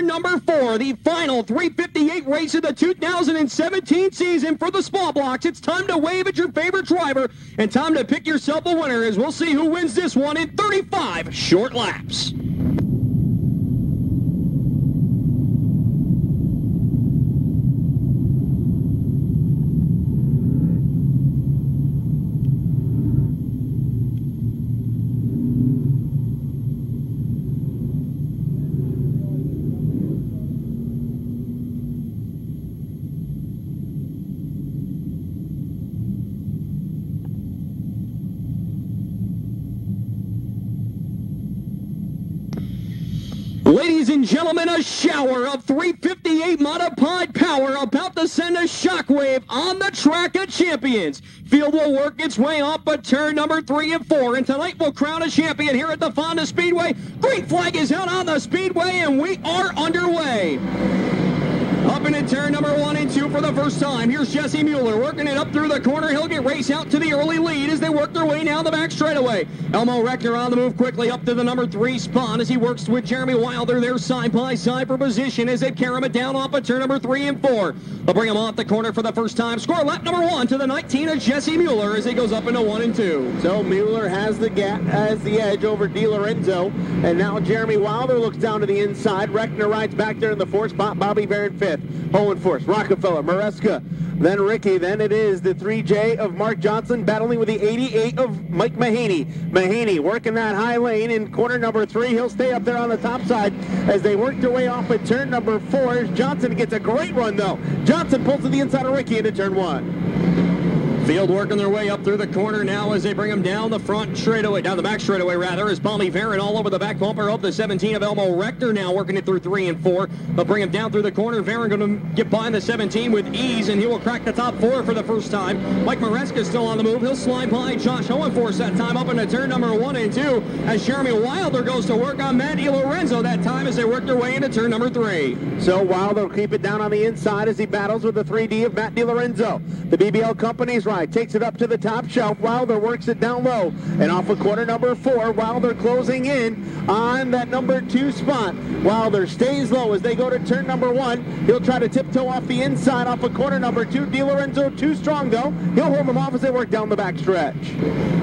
turn number 4, the final 358 race of the 2017 season for the small blocks. It's time to wave at your favorite driver and time to pick yourself a winner as we'll see who wins this one in 35 short laps. Ladies and gentlemen, a shower of 358 modified power about to send a shockwave on the track of champions. Field will work its way off at turn number 3 and 4, and tonight we'll crown a champion here at the Fonda Speedway. Green flag is out on the Speedway, and we are underway. Up into turn number 1 and 2 for the first time. Here's Jessey Mueller working it up through the corner. He'll get race out to the early lead as they work their way down the back straightaway. Reckner on the move quickly up to the number 3 spot as he works with Jeremy Wilder. They're side by side for position as they carry him down off of turn number 3 and 4. They'll bring him off the corner for the first time. Score lap number 1 to the 19 of Jessey Mueller as he goes up into 1 and 2. So Mueller has the edge over DeLorenzo, and now Jeremy Wilder looks down to the inside. Reckner rides back there in the 4th spot. Bobby Varin 5th. Hohenforst, Rockefeller, Maresca, then Ricci, then it is the 3J of Marc Johnson battling with the 88 of Mike Mahaney. Mahaney working that high lane in corner number 3. He'll stay up there on the top side as they work their way off at turn number 4. Johnson gets a great run though. Johnson pulls to the inside of Ricci into turn 1. Field working their way up through the corner now as they bring him down the front straightaway, down the back straightaway rather, as Bobby Varin all over the back bumper of the 17 of Reckner now working it through 3 and 4. They'll bring him down through the corner. Varin going to get by the 17 with ease, and he will crack the top 4 for the first time. Mike Maresca is still on the move. He'll slide by Josh Hohenforst that time up into turn number 1 and 2 as Jeremy Wilder goes to work on Matt DeLorenzo that time as they work their way into turn number 3. So Wilder will keep it down on the inside as he battles with the 3D of Matt DeLorenzo. The BBL Company's ride takes it up to the top shelf. Wilder works it down low and off of corner number 4. Wilder closing in on that number 2 spot. Wilder stays low as they go to turn number 1. He'll try to tiptoe off the inside off of corner number 2. DeLorenzo too strong though. He'll hold him off as they work down the back stretch.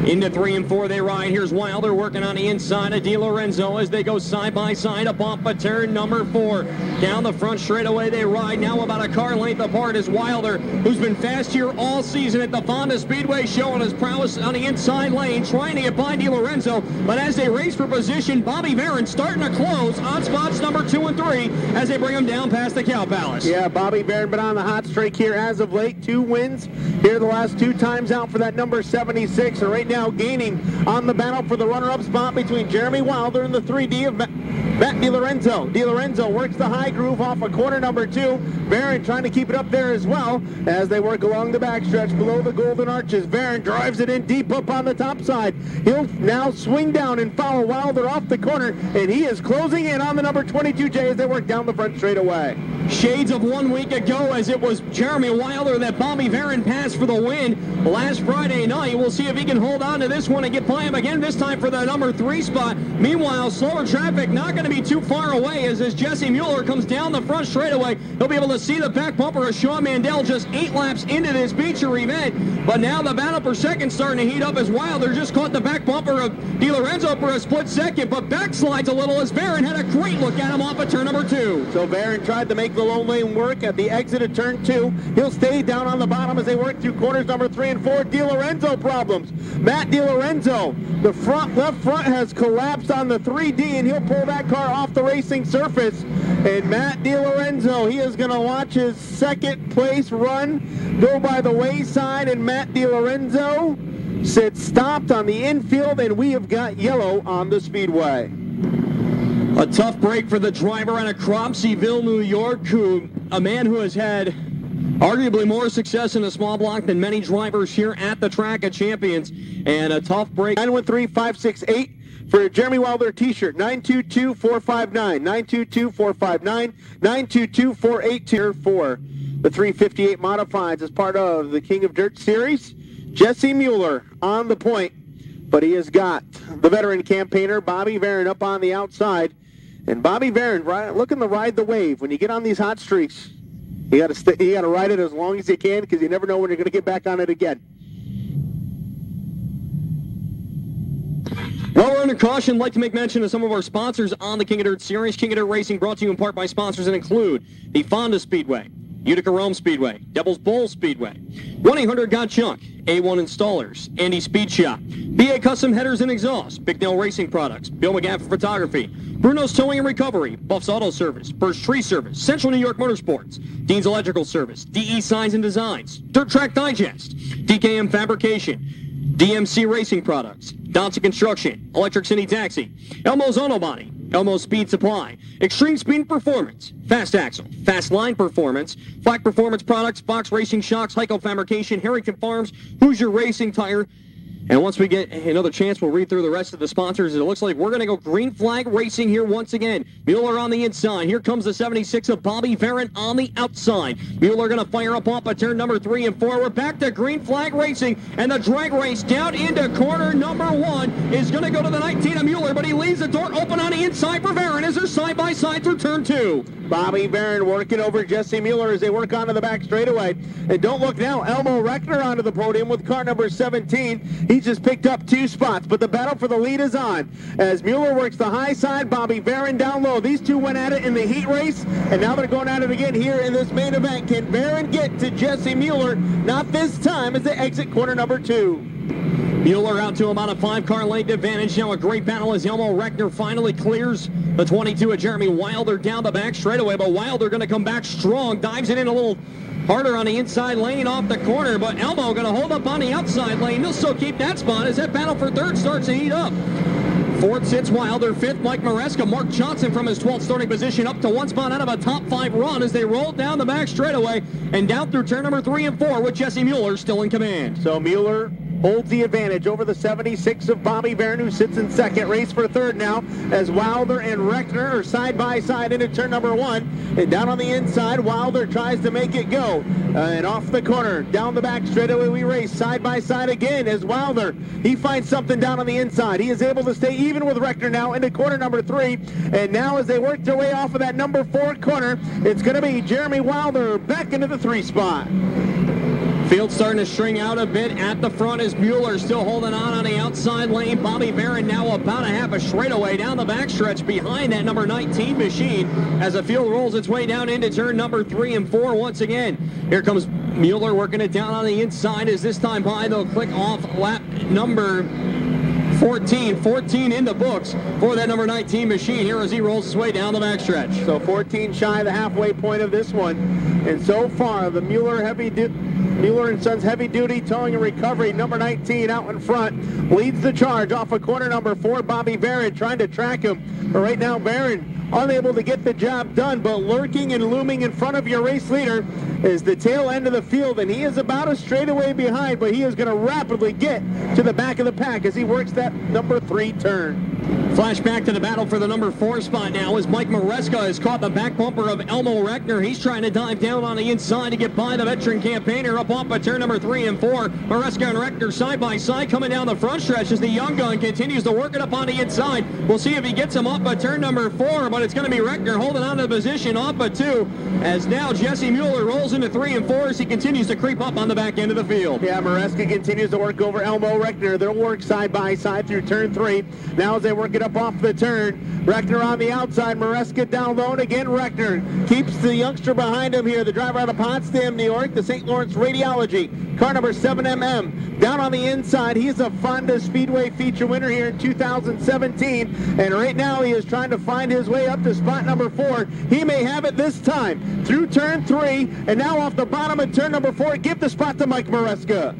Into 3 and 4 they ride. Here's Wilder working on the inside of DeLorenzo as they go side by side up off of turn number 4. Down the front straightaway they ride now about a car length apart as Wilder, who's been fast here all season at the Fonda Speedway, showing his prowess on the inside lane, trying to get by DeLorenzo. But as they race for position, Bobby Varin starting to close on spots number 2 and 3 as they bring him down past the Cow Palace. Yeah, Bobby Varin been on the hot streak here as of late. 2 wins here the last 2 times out for that number 76. And right now gaining on the battle for the runner-up spot between Jeremy Wilder and the 3D of Matt DeLorenzo. DeLorenzo works the high groove off of corner number 2. Varin trying to keep it up there as well as they work along the backstretch below the Golden Arches. Varin drives it in deep up on the top side. He'll now swing down and follow Wilder off the corner, and he is closing in on the number 22J as they work down the front straightaway. Shades of 1 week ago as it was Jeremy Wilder that Bobby Varin passed for the win last Friday night. We'll see if he can hold on to this one and get by him again, this time for the number 3 spot. Meanwhile, slower traffic not going to be too far away as Jessey Mueller comes down the front straightaway. He'll be able to see the back bumper of Shaun Mandel just 8 laps into this feature event. But now the battle for second starting to heat up as Wilder just caught the back bumper of DeLorenzo for a split second, but backslides a little as Varin had a great look at him off of turn number 2. So Varin tried to make the low lane work at the exit of turn 2. He'll stay down on the bottom as they work through corners number 3 and 4. DeLorenzo problems. Matt DeLorenzo, the left front has collapsed on the 3D, and he'll pull that car off the racing surface. And Matt DeLorenzo, he is going to watch his second place run go by the wayside, and Matt DeLorenzo sits stopped on the infield, and we have got yellow on the speedway. A tough break for the driver out of Cropseyville, New York, a man who has had arguably more success in a small block than many drivers here at the Track of Champions. And a tough break. 913-568 for a Jeremy Wilder t-shirt. 922-459. 922-459. 922-482 for the 358 Modifieds as part of the King of Dirt Series. Jessey Mueller on the point, but he has got the veteran campaigner Bobby Varin up on the outside And Bobby Varin looking to ride the wave. When you get on these hot streaks, you got to ride it as long as you can because you never know when you're going to get back on it again. While we're under caution, I'd like to make mention of some of our sponsors on the King of Dirt Series. King of Dirt Racing brought to you in part by sponsors that include the Fonda Speedway, Utica Rome Speedway, Devil's Bowl Speedway, 1-800-GOT-JUNK, A1 Installers, Andy Speed Shop, BA Custom Headers and Exhaust, Bicknell Racing Products, Bill McGaff Photography, Bruno's Towing and Recovery, Buff's Auto Service, Birch Tree Service, Central New York Motorsports, Dean's Electrical Service, DE Signs and Designs, Dirt Track Digest, DKM Fabrication, DMC Racing Products, Dodson Construction, Electric City Taxi, ELMO'S Auto Body, ELMO'S Speed Supply, Extreme Speed Performance, Fast Axle, Fast Line Performance, Flack Performance Products, Fox Racing Shocks, Heiko Fabrication, Herrington Farms, Hoosier Racing Tire. And once we get another chance, we'll read through the rest of the sponsors. It looks like we're going to go green flag racing here once again. Mueller on the inside. Here comes the 76 of Bobby Varin on the outside. Mueller going to fire up off of turn number 3 and 4. We're back to green flag racing, and the drag race down into corner number 1 is going to go to the 19 of Mueller, but he leaves the door open on the inside for Varin as they're side-by-side through turn 2. Bobby Varin working over Jesse Mueller as they work onto the back straightaway. And don't look now, Reckner onto the podium with car number 17. He just picked up 2 spots, but the battle for the lead is on. As Mueller works the high side, Bobby Varin down low. These two went at it in the heat race, and now they're going at it again here in this main event. Can Varin get to Jesse Mueller? Not this time as they exit corner number 2. Mueller out to about a 5-car length advantage. Now a great battle as Reckner finally clears the 22 of Jeremy Wilder down the back straightaway, but Wilder going to come back strong, dives it in a little harder on the inside lane off the corner, but Elmo going to hold up on the outside lane. He'll still keep that spot as that battle for third starts to heat up. 4th sits Wilder, 5th Mike Maresca. Marc Johnson from his 12th starting position up to 1 spot out of a top 5 run as they roll down the back straightaway and down through turn number 3 and 4 with Jesse Mueller still in command. So Mueller holds the advantage over the 76 of Bobby Varin, who sits in second. Race for third now as Wilder and Reckner are side by side into turn number 1. And down on the inside, Wilder tries to make it go. And off the corner, down the back straightaway we race side by side again as Wilder, he finds something down on the inside. He is able to stay even with Reckner now into corner number 3. And now as they work their way off of that number 4 corner, it's going to be Jeremy Wilder back into the 3 spot. Field starting to string out a bit at the front as Mueller still holding on the outside lane. Bobby Varin now about a half a straightaway down the backstretch behind that number 19 machine as the field rolls its way down into turn number 3 and 4 once again. Here comes Mueller working it down on the inside as this time by they'll click off lap number 14 in the books for that number 19 machine here as he rolls his way down the backstretch. So 14 shy of the halfway point of this one. And so far, the Mueller and Sons heavy duty towing and recovery, number 19 out in front, leads the charge off of corner number 4. Bobby Varin trying to track him. But right now, Varin unable to get the job done, but lurking and looming in front of your race leader is the tail end of the field, and he is about a straightaway behind, but he is going to rapidly get to the back of the pack as he works that number 3 turn. Flashback to the battle for the number 4 spot now as Mike Maresca has caught the back bumper of Reckner. He's trying to dive down on the inside to get by the veteran campaigner up off of turn number 3 and 4. Maresca and Reckner side by side coming down the front stretch as the young gun continues to work it up on the inside. We'll see if he gets him up at turn number 4, but it's going to be Reckner holding on to the position off of 2 as now Jesse Mueller rolls into 3 and 4 as he continues to creep up on the back end of the field. Yeah, Maresca continues to work over Reckner. They'll work side by side through turn 3. Now as they work it up off the turn, Reckner on the outside, Maresca down low, and again Reckner keeps the youngster behind him here, the driver out of Potsdam, New York, the St. Lawrence Radiology, car number 7MM. Down on the inside, he's a Fonda Speedway feature winner here in 2017, and right now he is trying to find his way up to spot number 4. He may have it this time through turn 3, and now off the bottom of turn number 4, give the spot to Mike Maresca.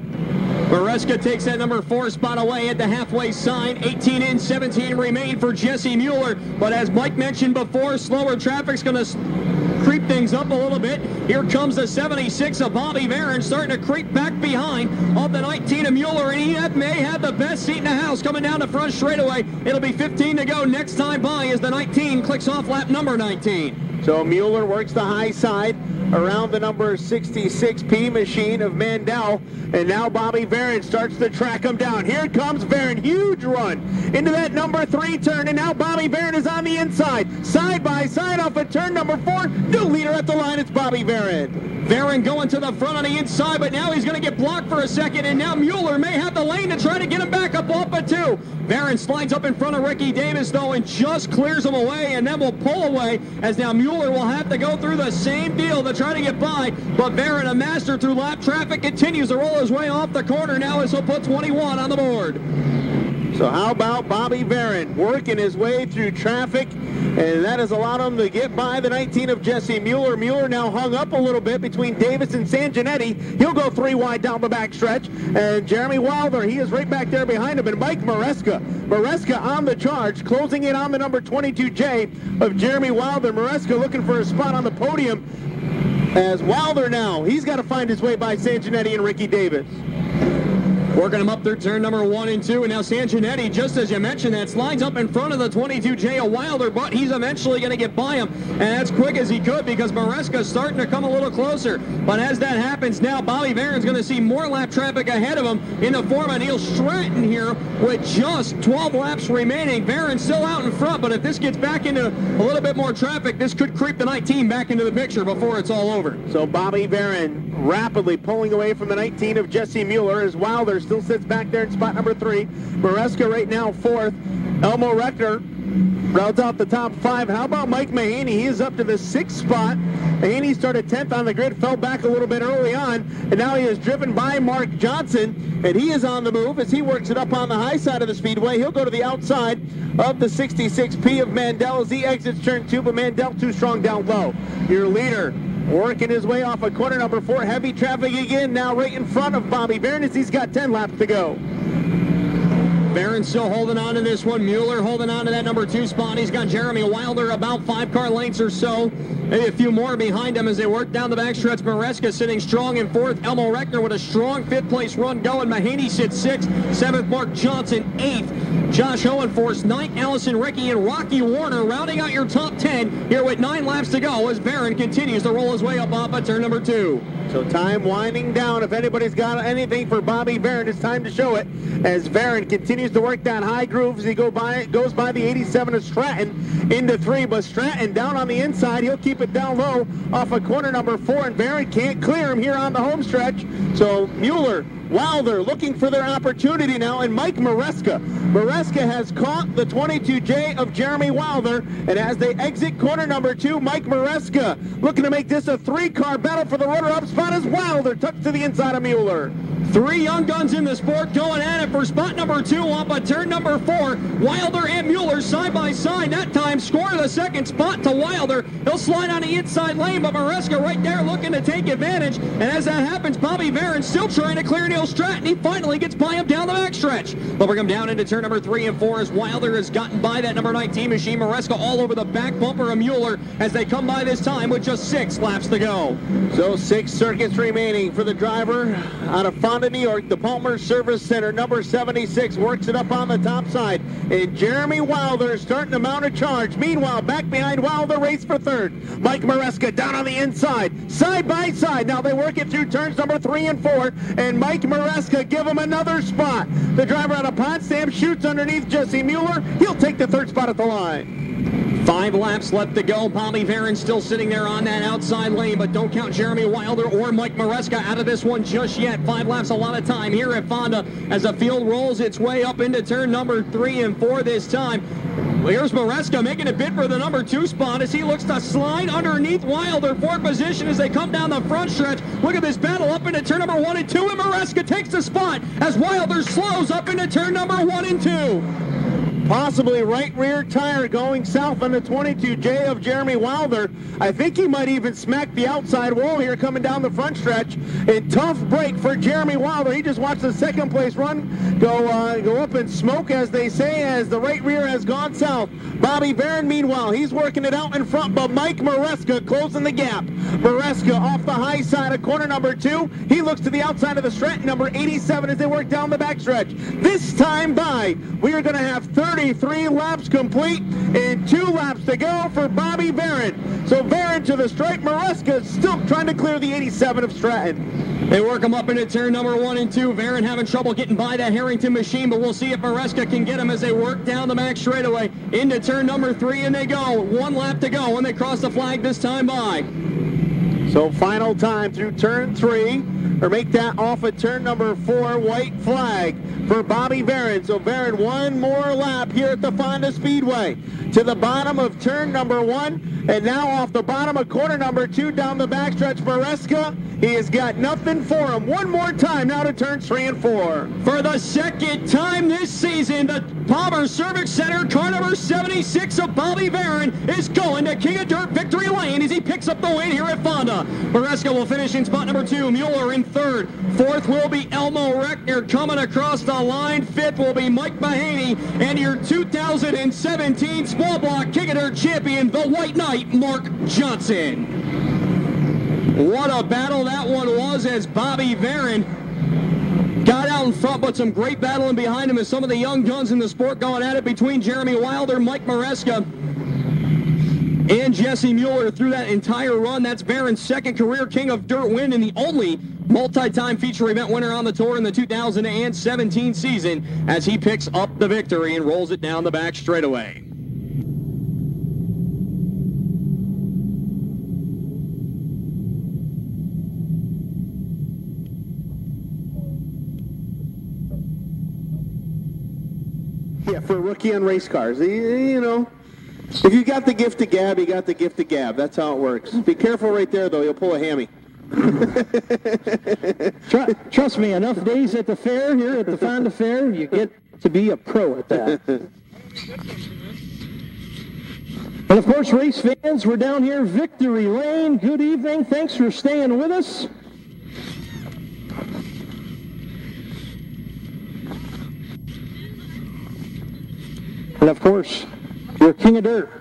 Maresca takes that number 4 spot away at the halfway sign. 18 in, 17 remain for Jesse Mueller. But as Mike mentioned before, slower traffic's going to creep things up a little bit. Here comes the 76 of Bobby Varin starting to creep back behind of the 19 of Mueller, and he may have the best seat in the house coming down the front straightaway. It'll be 15 to go next time by as the 19 clicks off lap number 19. So Mueller works the high side around the number 66P machine of Mandel. And now Bobby Varin starts to track him down. Here comes Varin. Huge run into that number 3 turn. And now Bobby Varin is on the inside. Side by side off of turn number 4. New leader at the line. It's Bobby Varin. Varin going to the front on the inside, but now he's going to get blocked for a second, and now Mueller may have the lane to try to get him back up off of 2. Varin slides up in front of Ricky Davis, though, and just clears him away, and then will pull away, as now Mueller will have to go through the same deal to try to get by, but Varin, a master through lap traffic, continues to roll his way off the corner now as he'll put 21 on the board. So how about Bobby Varin working his way through traffic, and that has allowed him to get by the 19 of Jesse Mueller. Mueller now hung up a little bit between Davis and Sangenetti. He'll go 3 wide down the backstretch, and Jeremy Wilder, he is right back there behind him, and Mike Maresca. Maresca on the charge, closing in on the number 22J of Jeremy Wilder. Maresca looking for a spot on the podium, as Wilder now, he's got to find his way by Sangenetti and Ricky Davis. Working him up through turn number 1 and 2, and now Sangenetti, just as you mentioned, that slides up in front of the 22J of Wilder, but he's eventually going to get by him, and as quick as he could because Maresca's starting to come a little closer. But as that happens now, Bobby Varin's going to see more lap traffic ahead of him in the form of Neil Stratton here with just 12 laps remaining. Varin still out in front, but if this gets back into a little bit more traffic, this could creep the 19 back into the picture before it's all over. So Bobby Varin rapidly pulling away from the 19 of Jesse Mueller as Wilder still sits back there in spot number 3. Maresca right now 4th. Elmo Reckner rounds out the top 5. How about Mike Mahaney? He is up to the 6th spot. Mahaney started 10th on the grid, fell back a little bit early on, and now he is driven by Marc Johnson, and he is on the move as he works it up on the high side of the speedway. He'll go to the outside of the 66P of Mandel as he exits turn 2, but Mandel too strong down low. Your leader working his way off of corner number 4. Heavy traffic again now right in front of Bobby Varin as he's got 10 laps to go. Varin still holding on to this one. Mueller holding on to that number 2 spot. He's got Jeremy Wilder about 5 car lengths or so. Maybe a few more behind him as they work down the backstretch. Maresca sitting strong in 4th. Elmo Reckner with a strong 5th place run going. Mahaney sits 6th. 7th, Marc Johnson 8th. Josh Hohenforst 9th. Allison, Ricky, and Rocky Warner rounding out your top 10 here with 9 laps to go as Varin continues to roll his way up off of turn number 2. So time winding down. If anybody's got anything for Bobby Varin, it's time to show it as Varin continues to work down high grooves. He goes by the 87 of Stratton into 3, but Stratton down on the inside. He'll keep it down low off of corner number 4, and Varin can't clear him here on the home stretch. So Mueller, Wilder looking for their opportunity now, and Mike Maresca. Maresca has caught the 22J of Jeremy Wilder, and as they exit corner number 2, Mike Maresca looking to make this a 3-car battle for the runner-up spot as Wilder tucks to the inside of Mueller. 3 young guns in the sport going at it for spot number 2 off of turn number 4. Wilder and Mueller side by side. That time score the 2nd spot to Wilder. He'll slide on the inside lane, but Maresca right there looking to take advantage. And as that happens, Bobby Varin still trying to clear Neil Stratton. He finally gets by him down the backstretch. They'll bring him down into turn number 3 and 4 as Wilder has gotten by that number 19 machine. Maresca all over the back bumper of Mueller as they come by this time with just 6 laps to go. So 6 circuits remaining for the driver out of FONDA, New York. The Palmer Service Center, number 76, works it up on the top side. And Jeremy Wilder is starting to mount a charge. Meanwhile, back behind Wilder, race for 3rd. Mike Maresca down on the inside, side by side. Now they work it through turns number 3 and 4. And Mike Maresca give him another spot. The driver out of Potsdam shoots underneath Jesse Mueller. He'll take the 3rd spot at the line. 5 laps left to go. Bobby Varin still sitting there on that outside lane, but don't count Jeremy Wilder or Mike Maresca out of this one just yet. 5 laps, a lot of time here at Fonda as the field rolls its way up into turn number 3 and 4 this time. Well, here's Maresca making a bid for the number 2 spot as he looks to slide underneath Wilder for position as they come down the front stretch. Look at this battle up into turn number 1 and 2, and Maresca takes the spot as Wilder slows up into turn number 1 and 2. Possibly right rear tire going south on the 22J of Jeremy Wilder. I think he might even smack the outside wall here coming down the front stretch. A tough break for Jeremy Wilder. He just watched the 2nd place run go up in smoke, as they say, as the right rear has gone south. Bobby Varin, meanwhile, he's working it out in front, but Mike Maresca closing the gap. Maresca off the high side of corner number 2. He looks to the outside of the Stratton, number 87, as they work down the backstretch. This time by, we are going to have 33 laps complete and 2 laps to go for Bobby Varin. So Varin to the stripe. Maresca still trying to clear the 87 of Stratton. They work him up into turn number 1 and 2. Varin having trouble getting by that Herrington machine, but we'll see if Maresca can get him as they work down the back straightaway into turn number 3, and they go. 1 lap to go, and they cross the flag this time by. So final time through turn 3, or make that off at turn number 4, white flag for Bobby Varin. So Varin, 1 more lap here at the Fonda Speedway. To the bottom of turn number 1, and now off the bottom of corner number 2 down the backstretch, Maresca, he has got nothing for him. 1 more time now to turns 3 and 4. For the second time this season, the Palmer Cervix Center car number 76 of Bobby Varin is going to King of Dirt victory lane as he picks up the win here at Fonda. Maresca will finish in spot number 2, Mueller in 3rd. 4th will be Elmo Reckner coming across the line. 5th will be Mike Mahaney, and your 2017 Small Block King of Dirt champion, the White Knight, Marc Johnson. What a battle that one was, as Bobby Varin got out in front, but some great battling behind him as some of the young guns in the sport going at it between Jeremy Wilder, Mike Maresca, and Jessey Mueller through that entire run. That's Varin's second career King of Dirt win and the only multi-time feature event winner on the tour in the 2017 season, as he picks up the victory and rolls it down the back straightaway. Yeah, for a rookie on race cars, you know, if you got the gift of gab, you got the gift of gab. That's how it works. Be careful right there, though. You'll pull a hammy. Trust me, enough days at the fair here at the Fonda Fair, you get to be a pro at that. And of course, race fans, we're down here, Victory Lane. Good evening. Thanks for staying with us. And of course, your King of Dirt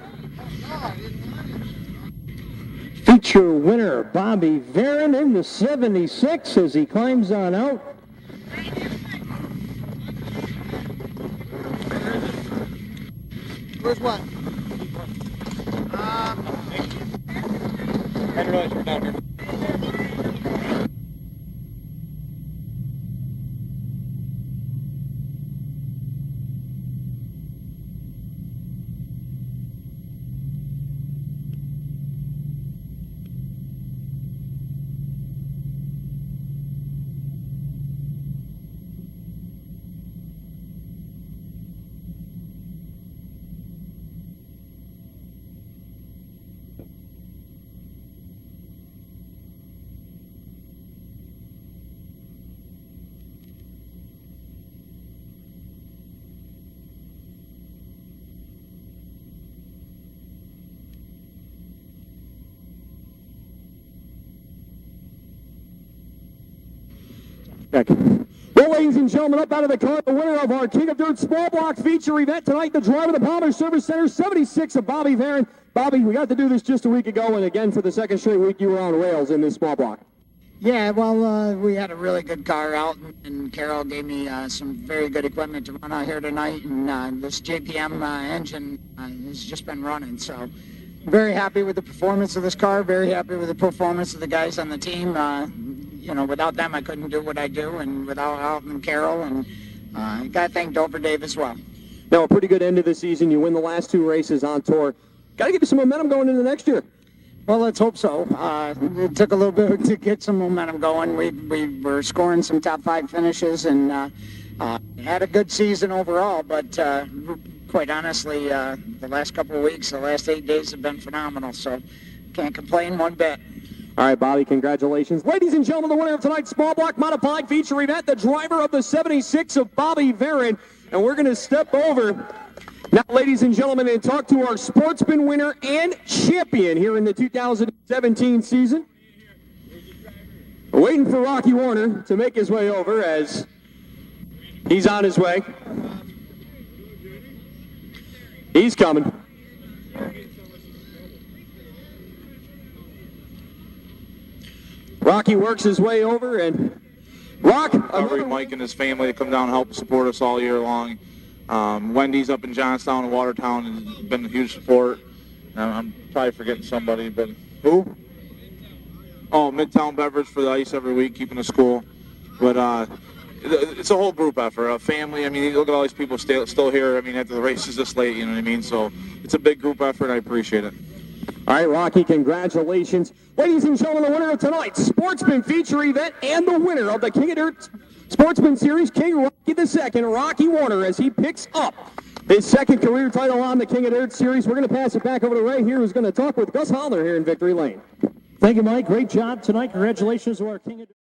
feature winner, Bobby Varin in the 76 as he climbs on out. Where's what? I didn't realize you were down here. Well, ladies and gentlemen, up out of the car, the winner of our King of Dirt Small Block feature event tonight, the driver of the Palmer Service Center, 76 of Bobby Varin. Bobby, we got to do this just a week ago, and again for the second straight week, you were on rails in this small block. Yeah, well, we had a really good car out, and Carol gave me some very good equipment to run out here tonight, and this JPM engine has just been running, so very happy with the performance of this car, very happy with the performance of the guys on the team. You know, without them, I couldn't do what I do, and without Alton and Carol, and I got to thank Dover Dave as well. Now, a pretty good end of the season. You win the last 2 races on tour. Got to give you some momentum going into next year. Well, let's hope so. It took a little bit to get some momentum going. We were scoring some top 5 finishes and had a good season overall, but quite honestly, the last couple of weeks, the last 8 days have been phenomenal, so can't complain one bit. All right, Bobby, congratulations. Ladies and gentlemen, the winner of tonight's Small Block Modified feature event, the driver of the 76 of Bobby Varin. And we're going to step over now, ladies and gentlemen, and talk to our sportsman winner and champion here in the 2017 season. We're waiting for Rocky Warner to make his way over as he's on his way. He's coming. Rocky works his way over, and Rock. Mike and his family to come down and help support us all year long. Wendy's up in Johnstown and Watertown has been a huge support. I'm probably forgetting somebody, but who? Oh, Midtown Beverage for the ice every week, keeping us cool. But it's a whole group effort, a family. I mean, look at all these people still here. I mean, after the race is this late, you know what I mean? So it's a big group effort, and I appreciate it. All right, Rocky, congratulations. Ladies and gentlemen, the winner of tonight's Sportsman Feature event and the winner of the King of Dirt Sportsman Series, King Rocky II, Rocky Warner, as he picks up his second career title on the King of Dirt Series. We're going to pass it back over to Ray here, who's going to talk with Gus Holler here in Victory Lane. Thank you, Mike. Great job tonight. Congratulations to our King of Dirt.